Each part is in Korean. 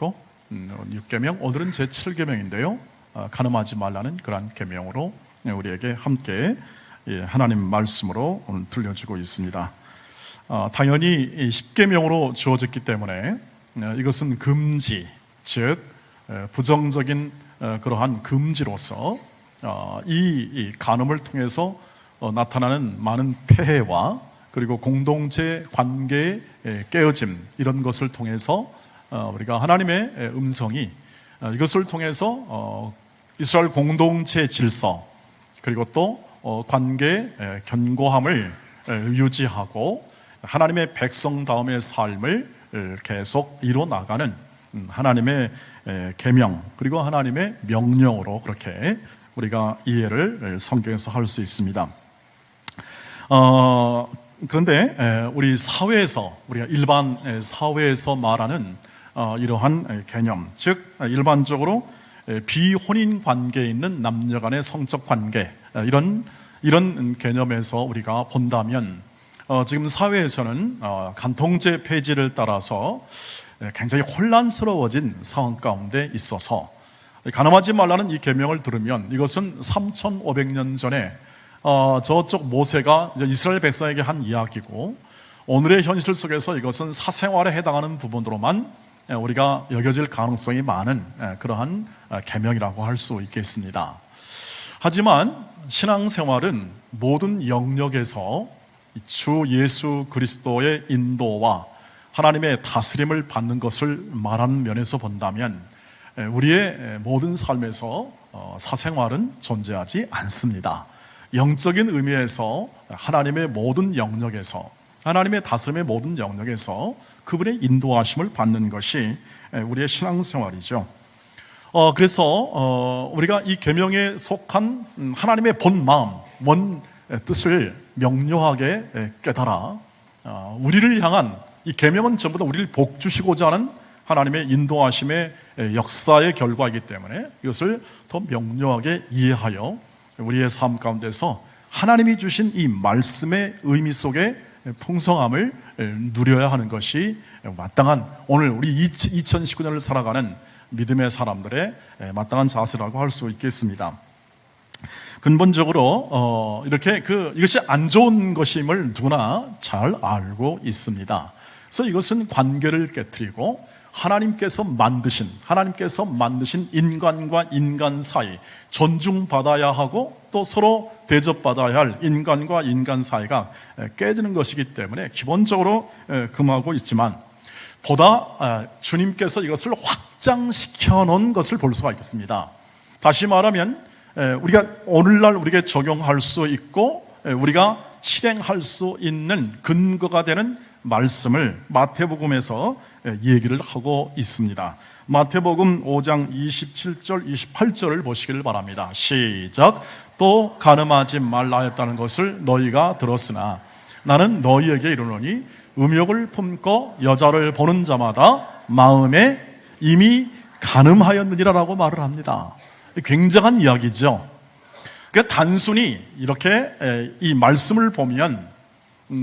있고 6계명, 오늘은 제 7계명인데요. 간음하지 말라는 그러한 계명으로 우리에게 함께 하나님 말씀으로 오늘 들려주고 있습니다. 당연히 10계명으로 주어졌기 때문에 이것은 금지, 즉 부정적인 그러한 금지로서 이 간음을 통해서 나타나는 많은 폐해와 그리고 공동체 관계의 깨어짐, 이런 것을 통해서 우리가 하나님의 음성이 이것을 통해서 이스라엘 공동체 질서 그리고 또 관계의 견고함을 유지하고 하나님의 백성다움의 삶을 계속 이뤄나가는 하나님의 계명 그리고 하나님의 명령으로 그렇게 우리가 이해를 성경에서 할 수 있습니다. 그런데 우리 사회에서, 우리가 일반 사회에서 말하는 이러한 개념, 즉 일반적으로 비혼인 관계에 있는 남녀 간의 성적 관계, 이런 개념에서 우리가 본다면 지금 사회에서는 간통죄 폐지를 따라서 굉장히 혼란스러워진 상황 가운데 있어서 간음하지 말라는 이 계명을 들으면 이것은 3,500년 전에 저쪽 모세가 이스라엘 백성에게 한 이야기고, 오늘의 현실 속에서 이것은 사생활에 해당하는 부분으로만 우리가 여겨질 가능성이 많은 그러한 계명이라고 할 수 있겠습니다. 하지만 신앙생활은 모든 영역에서 주 예수 그리스도의 인도와 하나님의 다스림을 받는 것을 말하는 면에서 본다면 우리의 모든 삶에서 사생활은 존재하지 않습니다. 영적인 의미에서 하나님의 모든 영역에서, 하나님의 다스림의 모든 영역에서 그분의 인도하심을 받는 것이 우리의 신앙생활이죠. 그래서 우리가 이 계명에 속한 하나님의 본 마음, 원 뜻을 명료하게 깨달아 우리를 향한 이 계명은 전부 다 우리를 복주시고자 하는 하나님의 인도하심의 역사의 결과이기 때문에 이것을 더 명료하게 이해하여 우리의 삶 가운데서 하나님이 주신 이 말씀의 의미 속에 풍성함을 누려야 하는 것이 마땅한, 오늘 우리 2019년을 살아가는 믿음의 사람들의 마땅한 자세라고 할 수 있겠습니다. 근본적으로 이렇게 이것이 안 좋은 것임을 누구나 잘 알고 있습니다. 그래서 이것은 관계를 깨트리고 하나님께서 만드신 인간과 인간 사이, 존중받아야 하고 또 서로 대접받아야 할 인간과 인간 사이가 깨지는 것이기 때문에 기본적으로 금하고 있지만, 보다 주님께서 이것을 확장시켜 놓은 것을 볼 수가 있겠습니다. 다시 말하면 우리가 오늘날 우리에게 적용할 수 있고 우리가 실행할 수 있는 근거가 되는 말씀을 마태복음에서 얘기를 하고 있습니다. 마태복음 5장 27절 28절을 보시기를 바랍니다. 시작. 또 간음하지 말라 했다는 것을 너희가 들었으나 나는 너희에게 이르노니 음욕을 품고 여자를 보는 자마다 마음에 이미 간음하였느니라라고 말을 합니다. 굉장한 이야기죠. 그러니까 단순히 이렇게 이 말씀을 보면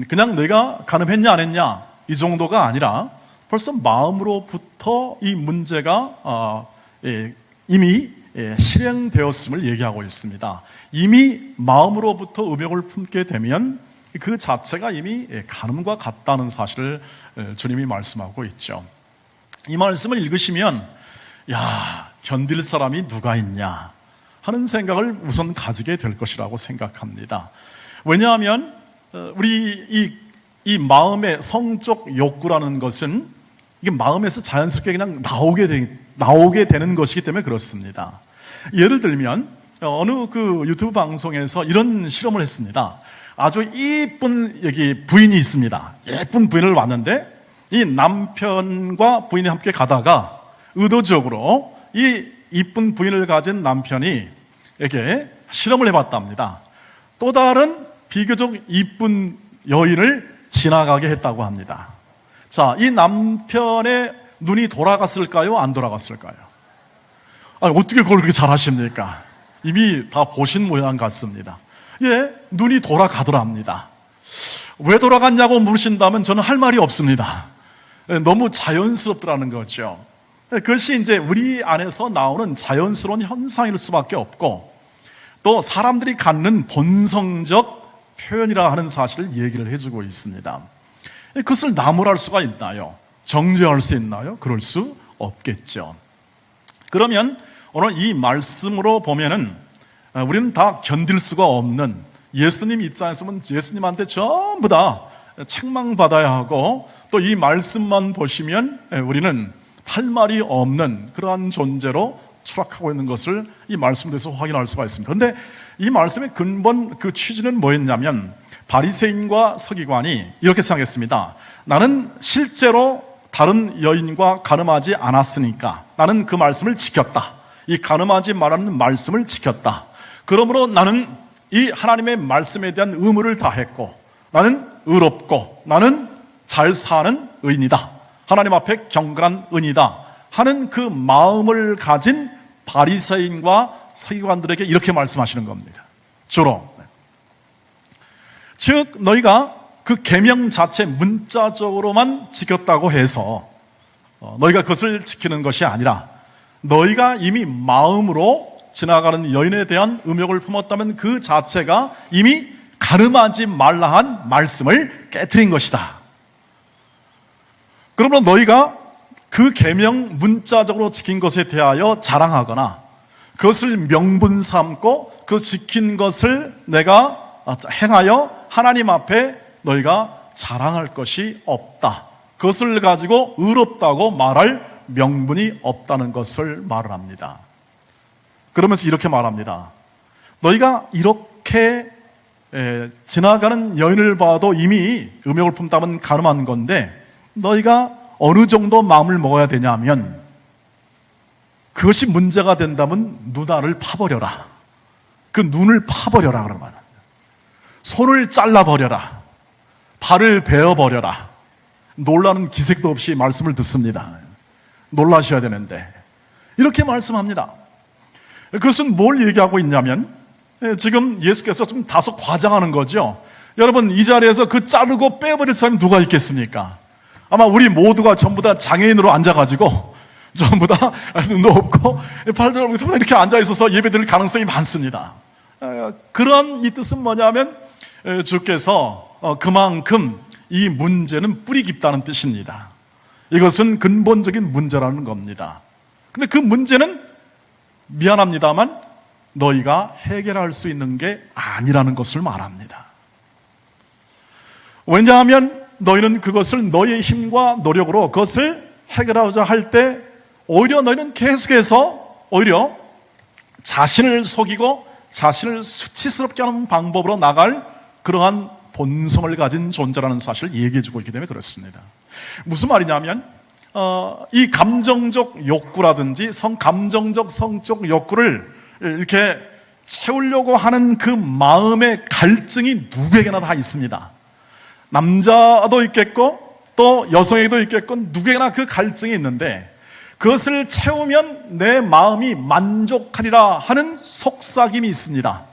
그냥 내가 간음했냐 안 했냐 이 정도가 아니라 벌써 마음으로부터 이 문제가 이미 실행되었음을 얘기하고 있습니다. 이미 마음으로부터 음욕을 품게 되면 그 자체가 이미 간음과 같다는 사실을 주님이 말씀하고 있죠. 이 말씀을 읽으시면 견딜 사람이 누가 있냐 하는 생각을 우선 가지게 될 것이라고 생각합니다. 왜냐하면 우리 이 마음의 성적 욕구라는 것은 이게 마음에서 자연스럽게 그냥 나오게 되는 것이기 때문에 그렇습니다. 예를 들면 어느 유튜브 방송에서 이런 실험을 했습니다. 아주 이쁜 여기 부인이 있습니다. 예쁜 부인을 왔는데 이 남편과 부인이 함께 가다가 의도적으로 이 이쁜 부인을 가진 남편이 에게 실험을 해봤답니다. 또 다른 비교적 이쁜 여인을 지나가게 했다고 합니다. 자, 이 남편의 눈이 돌아갔을까요? 안 돌아갔을까요? 어떻게 그걸 그렇게 잘 하십니까? 이미 다 보신 모양 같습니다. 눈이 돌아가더랍니다. 왜 돌아갔냐고 물으신다면 저는 할 말이 없습니다. 너무 자연스럽더라는 거죠. 그것이 이제 우리 안에서 나오는 자연스러운 현상일 수밖에 없고, 또 사람들이 갖는 본성적 표현이라 하는 사실을 얘기를 해주고 있습니다. 그것을 나무랄 수가 있나요? 정죄할 수 있나요? 그럴 수 없겠죠. 그러면 오늘 이 말씀으로 보면은 우리는 다 견딜 수가 없는, 예수님 입장에서 보면 예수님한테 전부 다 책망받아야 하고, 또 이 말씀만 보시면 우리는 할 말이 없는 그러한 존재로 추락하고 있는 것을 이 말씀에 대해서 확인할 수가 있습니다. 그런데 이 말씀의 근본 그 취지는 뭐였냐면, 바리새인과 서기관이 이렇게 생각했습니다. 나는 실제로 다른 여인과 간음하지 않았으니까 나는 그 말씀을 지켰다. 이 간음하지 말라는 말씀을 지켰다. 그러므로 나는 이 하나님의 말씀에 대한 의무를 다했고, 나는 의롭고, 나는 잘 사는 의인이다. 하나님 앞에 경건한 의인이다 하는 그 마음을 가진 바리새인과 서기관들에게 이렇게 말씀하시는 겁니다. 주로, 즉 너희가 그 계명 자체 문자적으로만 지켰다고 해서 너희가 그것을 지키는 것이 아니라, 너희가 이미 마음으로 지나가는 여인에 대한 음욕을 품었다면 그 자체가 이미 가늠하지 말라 한 말씀을 깨트린 것이다. 그러므로 너희가 그 계명 문자적으로 지킨 것에 대하여 자랑하거나 그것을 명분 삼고 그 지킨 것을 내가 행하여 하나님 앞에 너희가 자랑할 것이 없다. 그것을 가지고 의롭다고 말할 명분이 없다는 것을 말을 합니다. 그러면서 이렇게 말합니다. 너희가 이렇게 지나가는 여인을 봐도 이미 음욕을 품다면 가늠한 건데, 너희가 어느 정도 마음을 먹어야 되냐면, 그것이 문제가 된다면 누나를 파버려라. 그 눈을 파버려라. 그러면 손을 잘라버려라. 발을 베어버려라. 놀라는 기색도 없이 말씀을 듣습니다. 놀라셔야 되는데 이렇게 말씀합니다. 그것은 뭘 얘기하고 있냐면, 지금 예수께서 좀 다소 과장하는 거죠. 여러분, 이 자리에서 그 자르고 빼버릴 사람이 누가 있겠습니까? 아마 우리 모두가 전부 다 장애인으로 앉아가지고 전부 다 눈도 없고 팔도 없고 이렇게 앉아있어서 예배드릴 가능성이 많습니다. 그런 이 뜻은 뭐냐면, 주께서 그만큼 이 문제는 뿌리 깊다는 뜻입니다. 이것은 근본적인 문제라는 겁니다. 근데 그 문제는 미안합니다만 너희가 해결할 수 있는 게 아니라는 것을 말합니다. 왜냐하면 너희는 그것을 너희의 힘과 노력으로 그것을 해결하고자 할 때 오히려 너희는 계속해서 오히려 자신을 속이고 자신을 수치스럽게 하는 방법으로 나갈 그러한 본성을 가진 존재라는 사실을 얘기해 주고 있기 때문에 그렇습니다. 무슨 말이냐면, 이 감정적 욕구라든지 감정적 성적 욕구를 이렇게 채우려고 하는 그 마음의 갈증이 누구에게나 다 있습니다. 남자도 있겠고 또 여성에게도 있겠고 누구에게나 그 갈증이 있는데, 그것을 채우면 내 마음이 만족하리라 하는 속삭임이 있습니다.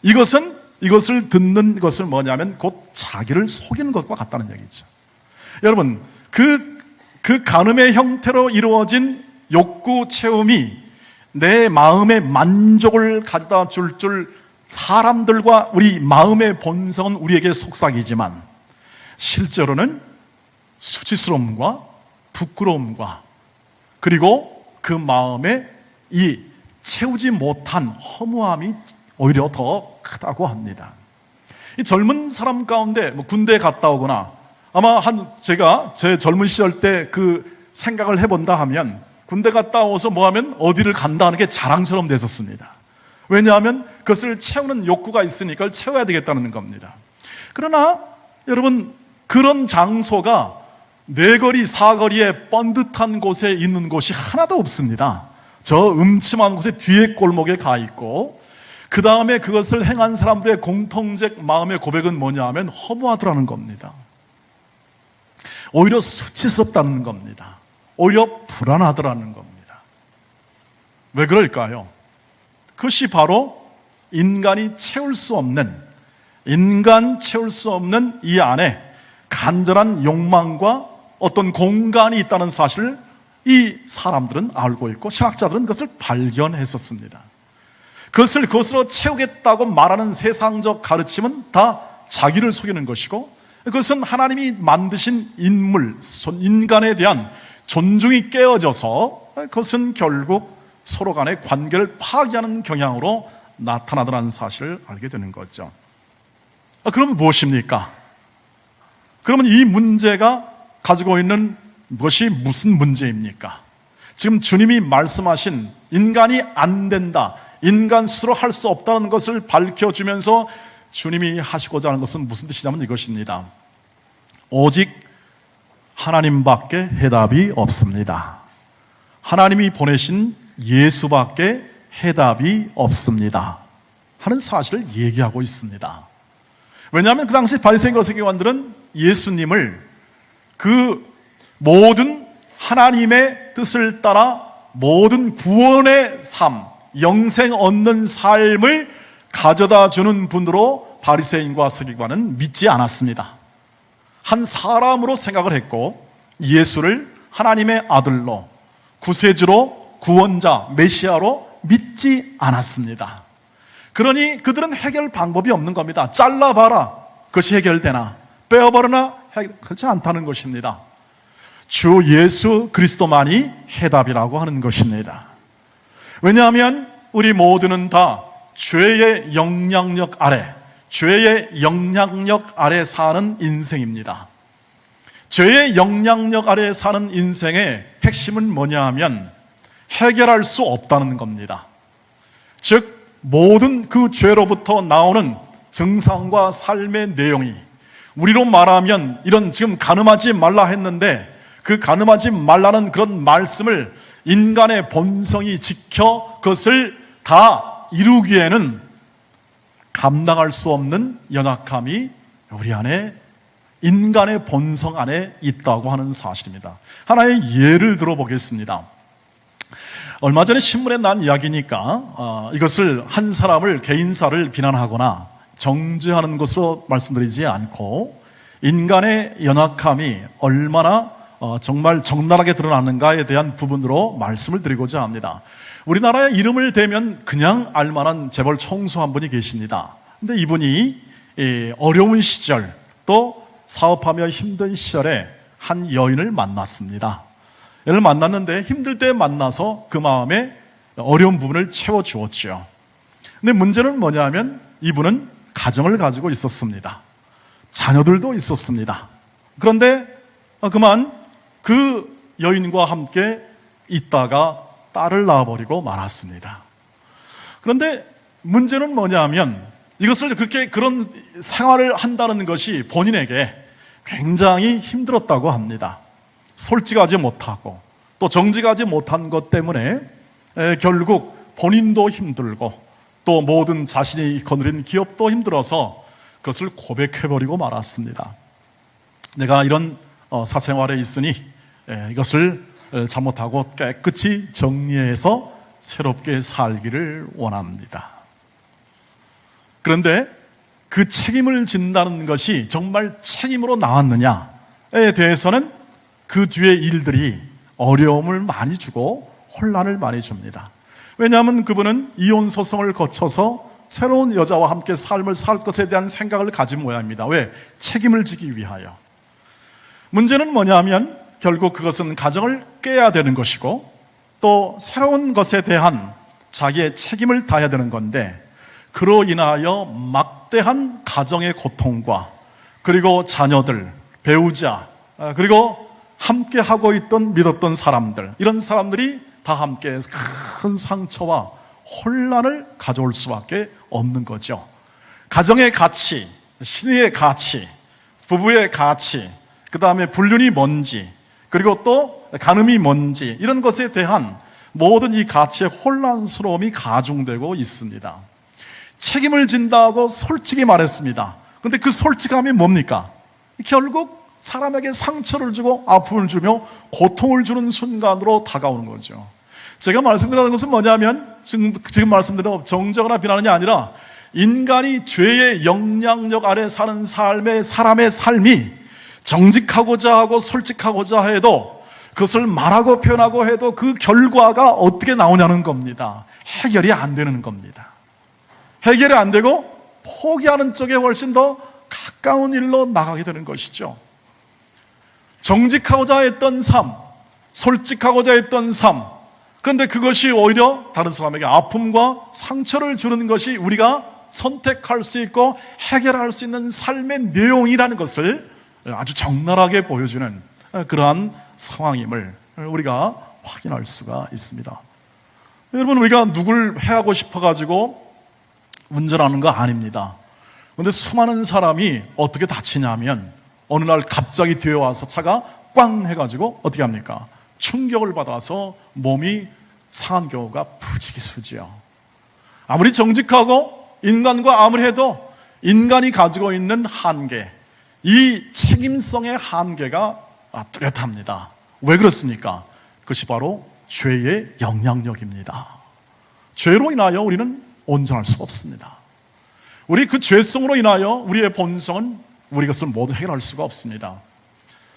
이것을 듣는 것을 뭐냐면 곧 자기를 속이는 것과 같다는 얘기죠. 여러분, 그 간음의 형태로 이루어진 욕구 채움이 내 마음의 만족을 가져다 줄 사람들과 우리 마음의 본성은 우리에게 속삭이지만, 실제로는 수치스러움과 부끄러움과 그리고 그 마음에 이 채우지 못한 허무함이 오히려 더 크다고 합니다. 이 젊은 사람 가운데 군대에 갔다 오거나, 아마 제가 제 젊은 시절 때 그 생각을 해본다 하면, 군대 갔다 오서 뭐하면 어디를 간다 하는 게 자랑처럼 됐었습니다. 왜냐하면 그것을 채우는 욕구가 있으니까 그걸 채워야 되겠다는 겁니다. 그러나 여러분, 그런 장소가 네거리 사거리에 번듯한 곳에 있는 곳이 하나도 없습니다. 저 음침한 곳에 뒤에 골목에 가 있고, 그 다음에 그것을 행한 사람들의 공통적 마음의 고백은 뭐냐 하면 허무하더라는 겁니다. 오히려 수치스럽다는 겁니다. 오히려 불안하더라는 겁니다. 왜 그럴까요? 그것이 바로 인간 채울 수 없는 이 안에 간절한 욕망과 어떤 공간이 있다는 사실을 이 사람들은 알고 있고 신학자들은 그것을 발견했었습니다. 그것으로 채우겠다고 말하는 세상적 가르침은 다 자기를 속이는 것이고, 그것은 하나님이 만드신 인물, 인간에 대한 존중이 깨어져서 그것은 결국 서로 간의 관계를 파괴하는 경향으로 나타나더라는 사실을 알게 되는 거죠. 그러면 무엇입니까? 그러면 이 문제가 가지고 있는 것이 무슨 문제입니까? 지금 주님이 말씀하신 인간이 안 된다, 인간 스스로 할 수 없다는 것을 밝혀주면서 주님이 하시고자 하는 것은 무슨 뜻이냐면 이것입니다. 오직 하나님밖에 해답이 없습니다. 하나님이 보내신 예수밖에 해답이 없습니다 하는 사실을 얘기하고 있습니다. 왜냐하면 그 당시 바리새인과 서기관들은 예수님을 그 모든 하나님의 뜻을 따라 모든 구원의 삶, 영생 얻는 삶을 가져다 주는 분으로 바리새인과 서기관은 믿지 않았습니다. 한 사람으로 생각을 했고 예수를 하나님의 아들로, 구세주로, 구원자, 메시아로 믿지 않았습니다. 그러니 그들은 해결 방법이 없는 겁니다. 잘라봐라, 그것이 해결되나? 빼어버리나? 그렇지 않다는 것입니다. 주 예수 그리스도만이 해답이라고 하는 것입니다. 왜냐하면 우리 모두는 다 죄의 영향력 아래 사는 인생입니다. 죄의 영향력 아래 사는 인생의 핵심은 뭐냐 하면 해결할 수 없다는 겁니다. 즉 모든 그 죄로부터 나오는 증상과 삶의 내용이, 우리로 말하면 이런 지금 간음하지 말라 했는데 그 간음하지 말라는 그런 말씀을 인간의 본성이 지켜 그것을 다 이루기에는 감당할 수 없는 연약함이 우리 안에, 인간의 본성 안에 있다고 하는 사실입니다. 하나의 예를 들어보겠습니다. 얼마 전에 신문에 난 이야기니까 이것을 한 사람을, 개인사를 비난하거나 정죄하는 것으로 말씀드리지 않고 인간의 연약함이 얼마나 정말 적나라하게 드러나는가에 대한 부분으로 말씀을 드리고자 합니다. 우리나라의 이름을 대면 그냥 알만한 재벌 총수 한 분이 계십니다. 근데 이분이 어려운 시절, 또 사업하며 힘든 시절에 한 여인을 만났습니다. 얘를 만났는데 힘들 때 만나서 그 마음에 어려운 부분을 채워주었죠. 근데 문제는 뭐냐면 이분은 가정을 가지고 있었습니다. 자녀들도 있었습니다. 그런데 그만 그 여인과 함께 있다가 딸을 낳아버리고 말았습니다. 그런데 문제는 뭐냐면 이것을 그런 생활을 한다는 것이 본인에게 굉장히 힘들었다고 합니다. 솔직하지 못하고 또 정직하지 못한 것 때문에 결국 본인도 힘들고 또 모든 자신이 거느린 기업도 힘들어서 그것을 고백해버리고 말았습니다. 내가 이런 사생활에 있으니 이것을 잘못하고 깨끗이 정리해서 새롭게 살기를 원합니다. 그런데 그 책임을 진다는 것이 정말 책임으로 나왔느냐에 대해서는 그 뒤의 일들이 어려움을 많이 주고 혼란을 많이 줍니다. 왜냐하면 그분은 이혼 소송을 거쳐서 새로운 여자와 함께 삶을 살 것에 대한 생각을 가진 모양입니다. 왜? 책임을 지기 위하여. 문제는 뭐냐면 결국 그것은 가정을 깨야 되는 것이고 또 새로운 것에 대한 자기의 책임을 다해야 되는 건데, 그로 인하여 막대한 가정의 고통과 그리고 자녀들, 배우자, 그리고 함께 하고 있던 믿었던 사람들, 이런 사람들이 다 함께 큰 상처와 혼란을 가져올 수밖에 없는 거죠. 가정의 가치, 신의의 가치, 부부의 가치, 그 다음에 불륜이 뭔지, 그리고 또 간음이 뭔지, 이런 것에 대한 모든 이 가치의 혼란스러움이 가중되고 있습니다. 책임을 진다고 솔직히 말했습니다. 그런데 그 솔직함이 뭡니까? 결국 사람에게 상처를 주고 아픔을 주며 고통을 주는 순간으로 다가오는 거죠. 제가 말씀드리는 것은 뭐냐면 지금 말씀드린 정죄하거나 비난이 아니라 인간이 죄의 영향력 아래 사는 사람의 삶이 정직하고자 하고 솔직하고자 해도 그것을 말하고 표현하고 해도 그 결과가 어떻게 나오냐는 겁니다. 해결이 안 되는 겁니다. 해결이 안 되고 포기하는 쪽에 훨씬 더 가까운 일로 나가게 되는 것이죠. 정직하고자 했던 삶, 솔직하고자 했던 삶, 그런데 그것이 오히려 다른 사람에게 아픔과 상처를 주는 것이 우리가 선택할 수 있고 해결할 수 있는 삶의 내용이라는 것을 아주 적나라하게 보여주는 그러한 상황임을 우리가 확인할 수가 있습니다. 여러분, 우리가 누굴 해하고 싶어가지고 운전하는 거 아닙니다. 그런데 수많은 사람이 어떻게 다치냐면 어느 날 갑자기 뒤에 와서 차가 꽝 해가지고 어떻게 합니까? 충격을 받아서 몸이 상한 경우가 부지기수지요. 아무리 정직하고 인간과 아무리 해도 인간이 가지고 있는 한계, 이 책임성의 한계가 뚜렷합니다. 왜 그렇습니까? 그것이 바로 죄의 영향력입니다. 죄로 인하여 우리는 온전할 수가 없습니다. 우리 그 죄성으로 인하여 우리의 본성은 우리 것을 모두 해결할 수가 없습니다.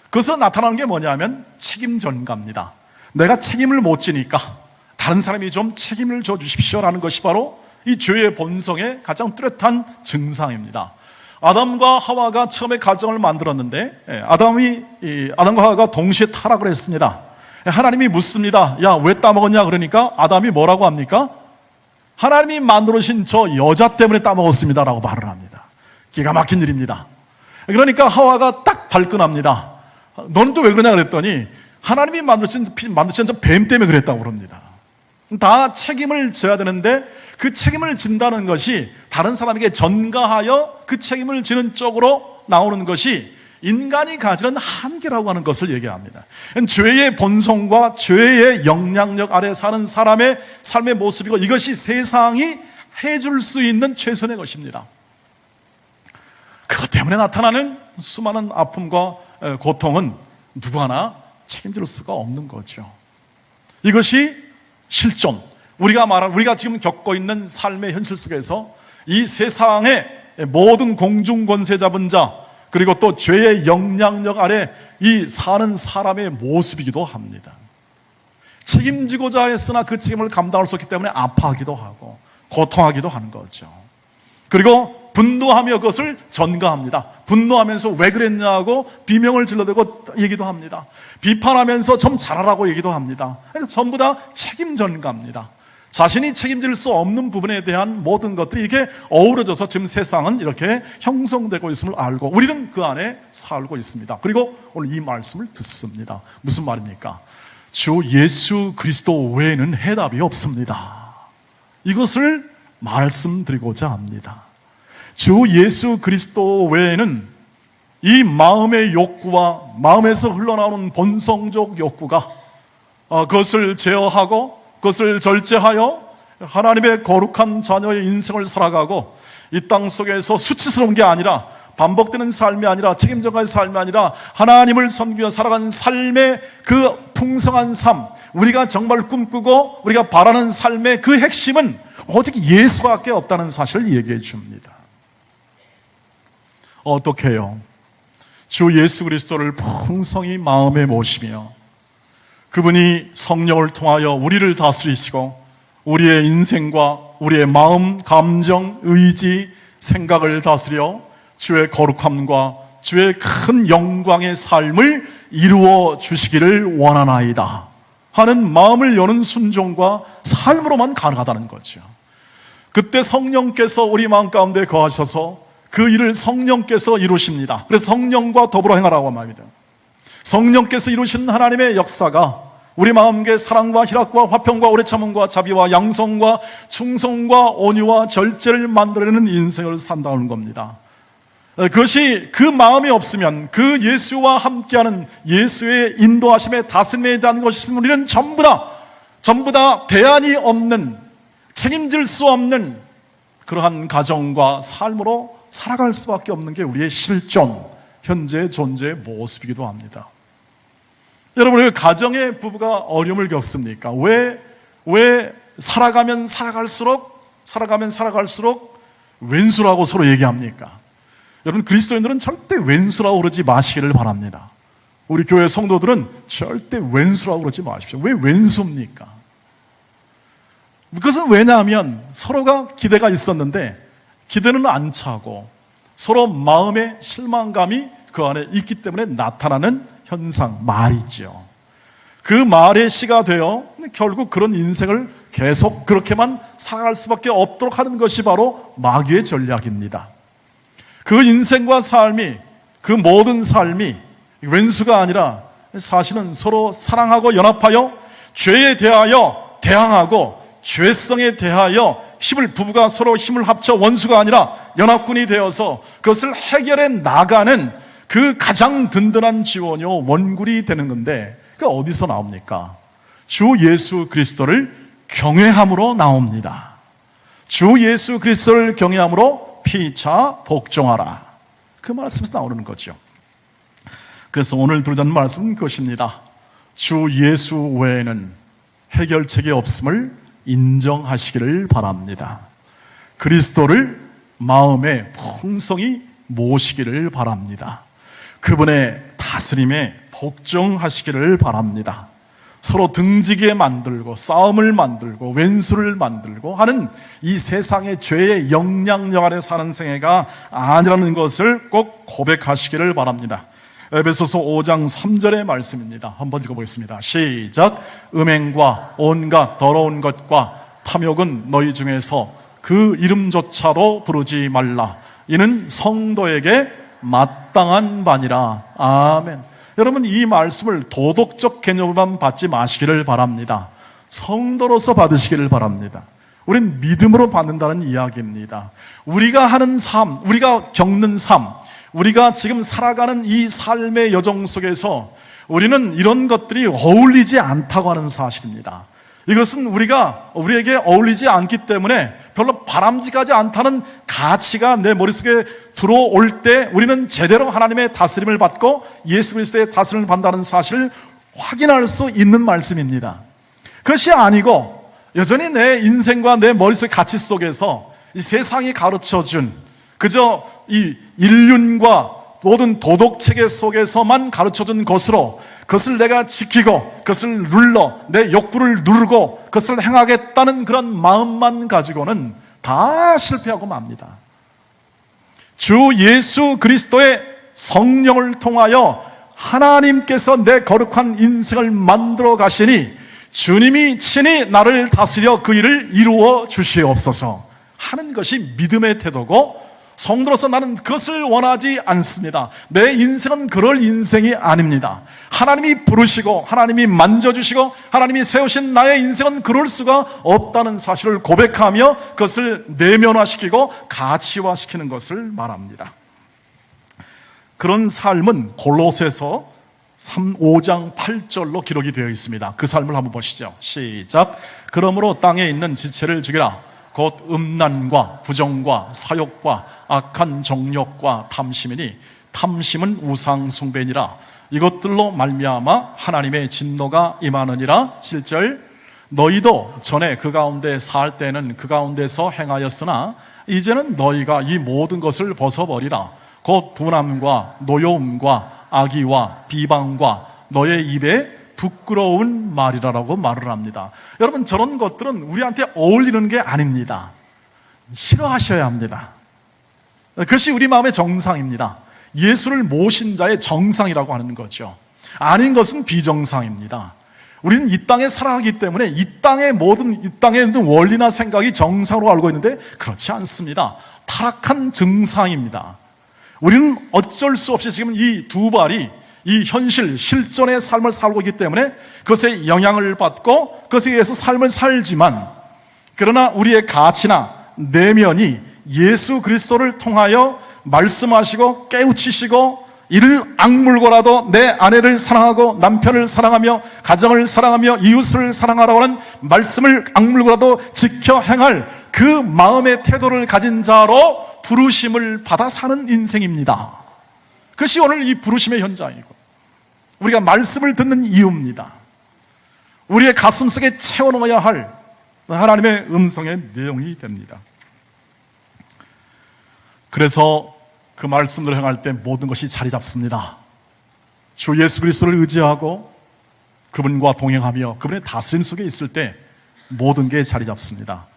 그것으로 나타나는 게 뭐냐면 책임 전가입니다. 내가 책임을 못 지니까 다른 사람이 좀 책임을 져 주십시오라는 것이 바로 이 죄의 본성의 가장 뚜렷한 증상입니다. 아담과 하와가 처음에 가정을 만들었는데 아담과 하와가 동시에 타락을 했습니다. 하나님이 묻습니다. 야, 왜 따먹었냐? 그러니까 아담이 뭐라고 합니까? 하나님이 만들어주신 저 여자 때문에 따먹었습니다 라고 말을 합니다. 기가 막힌 일입니다. 그러니까 하와가 딱 발끈합니다. 너는 또 왜 그러냐 그랬더니 하나님이 만드신 저 뱀 때문에 그랬다고 그럽니다. 다 책임을 져야 되는데 그 책임을 진다는 것이 다른 사람에게 전가하여 그 책임을 지는 쪽으로 나오는 것이 인간이 가지는 한계라고 하는 것을 얘기합니다. 죄의 본성과 죄의 영향력 아래 사는 사람의 삶의 모습이고 이것이 세상이 해줄 수 있는 최선의 것입니다. 그것 때문에 나타나는 수많은 아픔과 고통은 누구 하나 책임질 수가 없는 거죠. 이것이 실존, 우리가 지금 겪고 있는 삶의 현실 속에서 이 세상의 모든 공중권세 잡은 자 그리고 또 죄의 영향력 아래 이 사는 사람의 모습이기도 합니다. 책임지고자 했으나 그 책임을 감당할 수 없기 때문에 아파하기도 하고 고통하기도 하는 거죠. 그리고 분노하며 그것을 전가합니다. 분노하면서 왜 그랬냐고 비명을 질러대고 얘기도 합니다. 비판하면서 좀 잘하라고 얘기도 합니다. 그러니까 전부 다 책임 전가입니다. 자신이 책임질 수 없는 부분에 대한 모든 것들이 이렇게 어우러져서 지금 세상은 이렇게 형성되고 있음을 알고 우리는 그 안에 살고 있습니다. 그리고 오늘 이 말씀을 듣습니다. 무슨 말입니까? 주 예수 그리스도 외에는 해답이 없습니다. 이것을 말씀드리고자 합니다. 주 예수 그리스도 외에는 이 마음의 욕구와 마음에서 흘러나오는 본성적 욕구가 그것을 제어하고 그것을 절제하여 하나님의 거룩한 자녀의 인생을 살아가고 이 땅 속에서 수치스러운 게 아니라 반복되는 삶이 아니라 책임져갈 삶이 아니라 하나님을 섬기며 살아가는 삶의 그 풍성한 삶, 우리가 정말 꿈꾸고 우리가 바라는 삶의 그 핵심은 오직 예수밖에 없다는 사실을 얘기해 줍니다. 어떻게 해요? 주 예수 그리스도를 풍성히 마음에 모시며 그분이 성령을 통하여 우리를 다스리시고 우리의 인생과 우리의 마음, 감정, 의지, 생각을 다스려 주의 거룩함과 주의 큰 영광의 삶을 이루어 주시기를 원하나이다 하는 마음을 여는 순종과 삶으로만 가능하다는 거죠. 그때 성령께서 우리 마음 가운데 거하셔서 그 일을 성령께서 이루십니다. 그래서 성령과 더불어 행하라고 말합니다. 성령께서 이루신 하나님의 역사가 우리 마음의 사랑과 희락과 화평과 오래 참음과 자비와 양성과 충성과 온유와 절제를 만들어내는 인생을 산다는 겁니다. 그것이 그 마음이 없으면 그 예수와 함께하는 예수의 인도하심의 다스림에 대한 것이 우리는 전부 다 대안이 없는 책임질 수 없는 그러한 가정과 삶으로 살아갈 수밖에 없는 게 우리의 실존, 현재 존재의 모습이기도 합니다. 여러분, 왜 가정의 부부가 어려움을 겪습니까? 왜 살아가면 살아갈수록 왼수라고 서로 얘기합니까? 여러분, 그리스도인들은 절대 왼수라고 그러지 마시기를 바랍니다. 우리 교회 성도들은 절대 왼수라고 그러지 마십시오. 왜 왼수입니까? 그것은 왜냐하면 서로가 기대가 있었는데 기대는 안 차고 서로 마음의 실망감이 그 안에 있기 때문에 나타나는 현상, 말이죠. 그 말의 씨가 되어 결국 그런 인생을 계속 그렇게만 살아갈 수밖에 없도록 하는 것이 바로 마귀의 전략입니다. 그 인생과 삶이, 그 모든 삶이 왼수가 아니라 사실은 서로 사랑하고 연합하여 죄에 대하여 대항하고 죄성에 대하여 부부가 서로 힘을 합쳐 원수가 아니라 연합군이 되어서 그것을 해결해 나가는 그 가장 든든한 지원이요 원굴이 되는 건데 그 어디서 나옵니까? 주 예수 그리스도를 경외함으로 나옵니다. 주 예수 그리스도를 경외함으로 피차 복종하라. 그 말씀에서 나오는 거죠. 그래서 오늘 들으자는 말씀은 그것입니다. 주 예수 외에는 해결책이 없음을 인정하시기를 바랍니다. 그리스도를 마음에 풍성히 모시기를 바랍니다. 그분의 다스림에 복종하시기를 바랍니다. 서로 등지게 만들고 싸움을 만들고 왼수를 만들고 하는 이 세상의 죄의 영향력 아래 사는 생애가 아니라는 것을 꼭 고백하시기를 바랍니다. 에베소서 5장 3절의 말씀입니다. 한번 읽어보겠습니다. 시작. 음행과 온갖 더러운 것과 탐욕은 너희 중에서 그 이름조차도 부르지 말라. 이는 성도에게 마땅한 바니라. 아멘. 여러분, 이 말씀을 도덕적 개념으로만 받지 마시기를 바랍니다. 성도로서 받으시기를 바랍니다. 우린 믿음으로 받는다는 이야기입니다. 우리가 하는 삶, 우리가 겪는 삶, 우리가 지금 살아가는 이 삶의 여정 속에서 우리는 이런 것들이 어울리지 않다고 하는 사실입니다. 이것은 우리에게 어울리지 않기 때문에 별로 바람직하지 않다는 가치가 내 머릿속에 들어올 때 우리는 제대로 하나님의 다스림을 받고 예수 그리스도의 다스림을 받는다는 사실을 확인할 수 있는 말씀입니다. 그것이 아니고 여전히 내 인생과 내 머릿속의 가치 속에서 이 세상이 가르쳐준 그저 이 인륜과 모든 도덕체계 속에서만 가르쳐준 것으로 그것을 내가 지키고 그것을 내 욕구를 누르고 그것을 행하겠다는 그런 마음만 가지고는 다 실패하고 맙니다. 주 예수 그리스도의 성령을 통하여 하나님께서 내 거룩한 인생을 만들어 가시니 주님이 친히 나를 다스려 그 일을 이루어 주시옵소서 하는 것이 믿음의 태도고, 성도로서 나는 그것을 원하지 않습니다. 내 인생은 그럴 인생이 아닙니다. 하나님이 부르시고 하나님이 만져주시고 하나님이 세우신 나의 인생은 그럴 수가 없다는 사실을 고백하며 그것을 내면화시키고 가치화시키는 것을 말합니다. 그런 삶은 골로새서 5장 8절로 기록이 되어 있습니다. 그 삶을 한번 보시죠. 시작. 그러므로 땅에 있는 지체를 죽이라. 곧 음란과 부정과 사욕과 악한 정욕과 탐심이니 탐심은 우상 숭배니라. 이것들로 말미암아 하나님의 진노가 임하느니라. 7절. 너희도 전에 그 가운데 살 때는 그 가운데서 행하였으나 이제는 너희가 이 모든 것을 벗어버리라. 곧 분함과 노여움과 악의와 비방과 너의 입에 부끄러운 말이라고 말을 합니다. 여러분, 저런 것들은 우리한테 어울리는 게 아닙니다. 싫어하셔야 합니다. 그것이 우리 마음의 정상입니다. 예수를 모신 자의 정상이라고 하는 거죠. 아닌 것은 비정상입니다. 우리는 이 땅에 살아가기 때문에 이 땅의 있는 원리나 생각이 정상으로 알고 있는데 그렇지 않습니다. 타락한 증상입니다. 우리는 어쩔 수 없이 지금 이 두 발이 이 실존의 삶을 살고 있기 때문에 그것에 영향을 받고 그것에 의해서 삶을 살지만, 그러나 우리의 가치나 내면이 예수 그리스도를 통하여 말씀하시고 깨우치시고 이를 악물고라도 내 아내를 사랑하고 남편을 사랑하며 가정을 사랑하며 이웃을 사랑하라고 하는 말씀을 악물고라도 지켜 행할 그 마음의 태도를 가진 자로 부르심을 받아 사는 인생입니다. 그것이 오늘 이 부르심의 현장이고 우리가 말씀을 듣는 이유입니다. 우리의 가슴속에 채워넣어야 할 하나님의 음성의 내용이 됩니다. 그래서 그 말씀대로 행할 때 모든 것이 자리 잡습니다. 주 예수 그리스도를 의지하고 그분과 동행하며 그분의 다스림 속에 있을 때 모든 게 자리 잡습니다.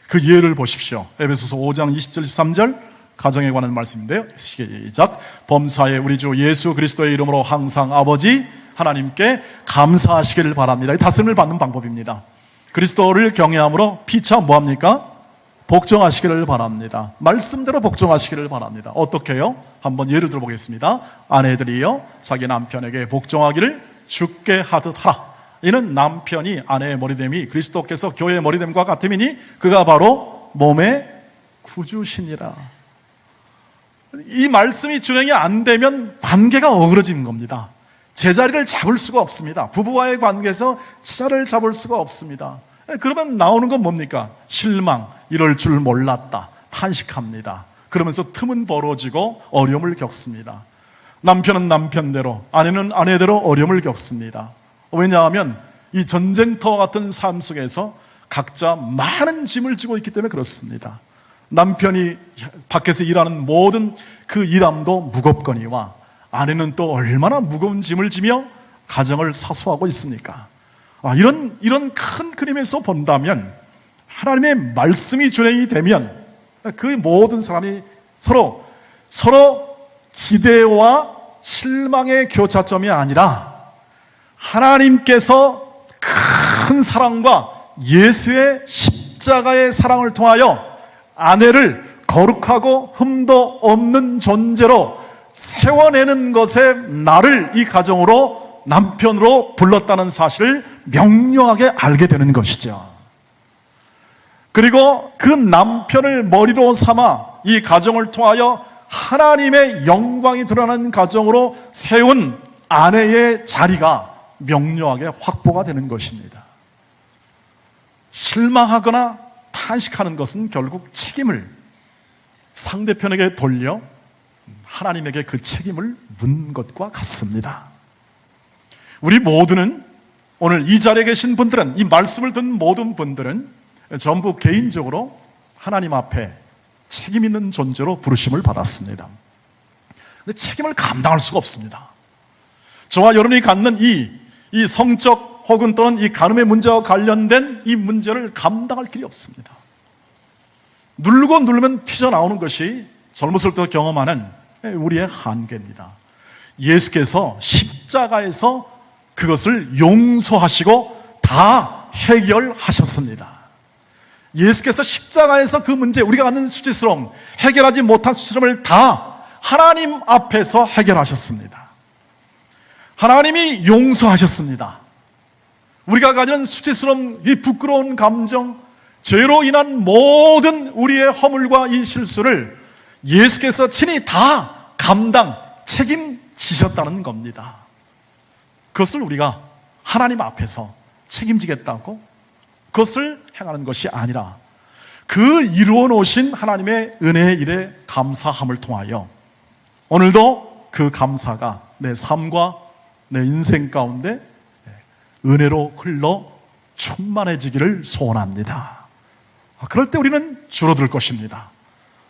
그 예를 보십시오. 에베소서 5장 20절 23절 가정에 관한 말씀인데요. 시작. 범사에 우리 주 예수 그리스도의 이름으로 항상 아버지 하나님께 감사하시기를 바랍니다. 다스림을 받는 방법입니다. 그리스도를 경외함으로 피차 뭐합니까? 복종하시기를 바랍니다. 말씀대로 복종하시기를 바랍니다. 어떻게 해요? 한번 예를 들어보겠습니다. 아내들이요 자기 남편에게 복종하기를 주께 하듯 하라. 이는 남편이 아내의 머리됨이 그리스도께서 교회의 머리됨과 같음이니 그가 바로 몸의 구주시니라. 이 말씀이 준행이 안 되면 관계가 어그러진 겁니다. 제자리를 잡을 수가 없습니다. 부부와의 관계에서 제자리를 잡을 수가 없습니다. 그러면 나오는 건 뭡니까? 실망, 이럴 줄 몰랐다, 탄식합니다. 그러면서 틈은 벌어지고 어려움을 겪습니다. 남편은 남편대로, 아내는 아내대로 어려움을 겪습니다. 왜냐하면 이 전쟁터 같은 삶 속에서 각자 많은 짐을 지고 있기 때문에 그렇습니다. 남편이 밖에서 일하는 모든 그 일함도 무겁거니와 아내는 또 얼마나 무거운 짐을 지며 가정을 사수하고 있습니까? 이런 큰 그림에서 본다면 하나님의 말씀이 준행이 되면 그 모든 사람이 서로 기대와 실망의 교차점이 아니라 하나님께서 큰 사랑과 예수의 십자가의 사랑을 통하여 아내를 거룩하고 흠도 없는 존재로 세워내는 것에 나를 이 가정으로 남편으로 불렀다는 사실을 명료하게 알게 되는 것이죠. 그리고 그 남편을 머리로 삼아 이 가정을 통하여 하나님의 영광이 드러나는 가정으로 세운 아내의 자리가 명료하게 확보가 되는 것입니다. 실망하거나 탄식하는 것은 결국 책임을 상대편에게 돌려 하나님에게 그 책임을 묻는 것과 같습니다. 우리 모두는 오늘 이 자리에 계신 분들은, 이 말씀을 듣는 모든 분들은 전부 개인적으로 하나님 앞에 책임 있는 존재로 부르심을 받았습니다. 근데 책임을 감당할 수가 없습니다. 저와 여러분이 갖는 이 성적 혹은 또는 이 간음의 문제와 관련된 이 문제를 감당할 길이 없습니다. 누르고 누르면 튀어나오는 것이 젊었을 때 경험하는 우리의 한계입니다. 예수께서 십자가에서 그것을 용서하시고 다 해결하셨습니다. 예수께서 십자가에서 그 문제, 우리가 갖는 수치스러움, 해결하지 못한 수치스러움을 다 하나님 앞에서 해결하셨습니다. 하나님이 용서하셨습니다. 우리가 가지는 수치스러움, 이 부끄러운 감정, 죄로 인한 모든 우리의 허물과 이 실수를 예수께서 친히 다 감당, 책임지셨다는 겁니다. 그것을 우리가 하나님 앞에서 책임지겠다고 그것을 행하는 것이 아니라 그 이루어 놓으신 하나님의 은혜의 일에 감사함을 통하여 오늘도 그 감사가 내 삶과 내 인생 가운데 은혜로 흘러 충만해지기를 소원합니다. 그럴 때 우리는 줄어들 것입니다.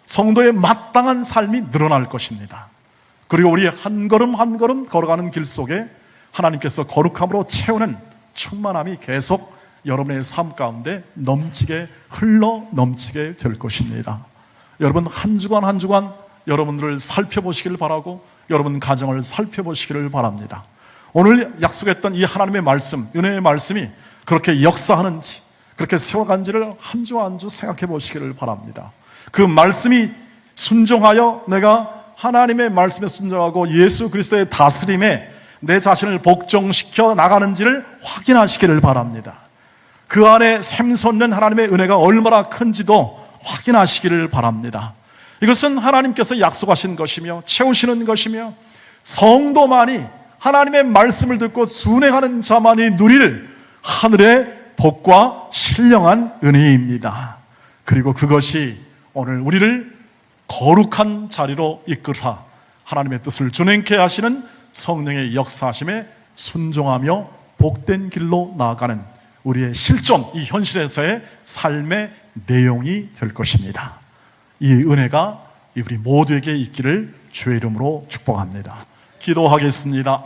성도의 마땅한 삶이 늘어날 것입니다. 그리고 우리 한 걸음 한 걸음 걸어가는 길 속에 하나님께서 거룩함으로 채우는 충만함이 계속 여러분의 삶 가운데 넘치게 흘러 넘치게 될 것입니다. 여러분 한 주간 한 주간 여러분들을 살펴보시기를 바라고 여러분 가정을 살펴보시기를 바랍니다. 오늘 약속했던 이 하나님의 말씀, 은혜의 말씀이 그렇게 역사하는지 그렇게 세워간지를 한 주 한 주 생각해 보시기를 바랍니다. 그 말씀이 순종하여 내가 하나님의 말씀에 순종하고 예수 그리스도의 다스림에 내 자신을 복종시켜 나가는지를 확인하시기를 바랍니다. 그 안에 샘솟는 하나님의 은혜가 얼마나 큰지도 확인하시기를 바랍니다. 이것은 하나님께서 약속하신 것이며 채우시는 것이며 성도만이 하나님의 말씀을 듣고 순행하는 자만이 누릴 하늘의 복과 신령한 은혜입니다. 그리고 그것이 오늘 우리를 거룩한 자리로 이끌사 하나님의 뜻을 준행케 하시는 성령의 역사하심에 순종하며 복된 길로 나아가는 우리의 실존, 이 현실에서의 삶의 내용이 될 것입니다. 이 은혜가 우리 모두에게 있기를 주의 이름으로 축복합니다. 기도하겠습니다.